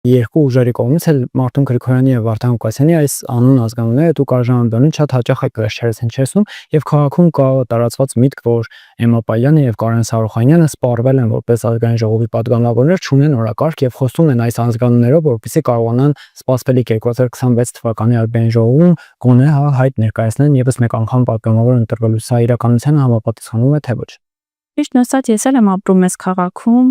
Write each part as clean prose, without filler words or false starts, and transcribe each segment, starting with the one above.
երկու ուժերի կողմից էլ Մարտուն Գրիգորյանի եւ Վարդան Ղուկասյանի այս անուն ազգանունները դուք արժանանալուն շատ հաճախ եք վերջերս հնչեցնում եւ քաղաքում կա տարածված միտք, որ Էմմա Պալյանը եւ Կարեն Սարոխանյանը սպառվել են որպես ազգային ժողովի պատգամավորներ, չունեն օրակարգ եւ խոսում են այս անձանուններով, որպեսզի կարողանան սպասվելիք 2026 թվականի ազգային ժողովում գոնե հայտ ներկայացնեն եւս մեկ անգամ պատգամավոր ընտրվելու։ Սա իրականությանը համապատասխանում է թե ոչ։ Ճիշտ ասած, ես էլ եմ ապրում այս քաղաքում,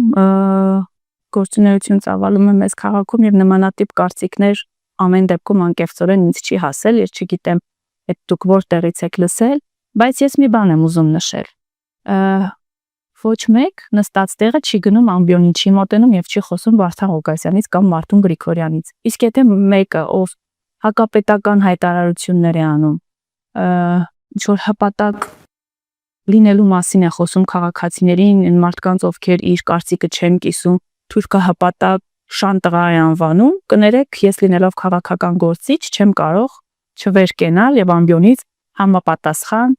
գործունեություն ծավալում եմ այս քաղաքում եւ նմանատիպ կարծիքներ ամեն դեպքում անկեղծորեն ինձ չի հասել, ես չգիտեմ այդ դուք որտեղից եք լսել, բայց ես մի բան եմ ուզում նշել։ Ոչ մեկ նստած տեղը չի գնում ամբիոնին, չի մոտենում եւ չի խոսում Վարդան Ղուկասյանից կամ Մարտուն Գրիգորյանից։ Իսկ եթե մեկը, ով հակապետական հայտարարություններ է անում, ինչ որ հպատակ լինելու մասին է խոսում քաղաքացիներին, այն մարդկանց, ովքեր իր կարծիքը չեն կիսում, թուրքը հպատակ շանտղա է անվանում, կներեք, ես լինելով քաղաքական գործիչ չեմ կարող չվերկենալ եւ ամբիոնից համապատասխան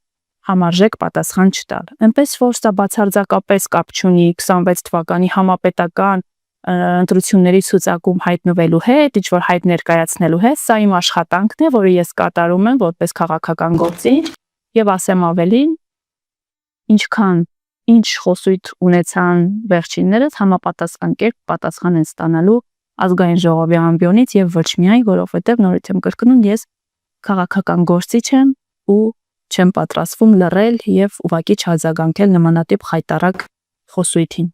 համարժեք պատասխան չտալ։ Այնպես որ սա բացարձակապես կապ չունի 26 թվականի համապետական ընտրությունների ցուցակում հայտնվելու հետ, ինչ որ հայտ ներկայացնելու հետ, սա իմ աշխատանքն է, որը ես կատարում եմ որպես քաղաքական գործիչ եւ ասեմ ավելին, ինչքան ինչ խոսույթ ունեցան վերջիններս համապատասխան կերպ պատասխան են ստանալու ազգային ժողովի ամբիոնից եւ ոչ միայն, որովհետեւ նորից եմ կրկնում, ես քաղաքական գործիչ եմ ու չեմ պատրաստվում լռել եւ ուղղակի չարձագանքել նմանատիպ խայտառակ խոսույթին։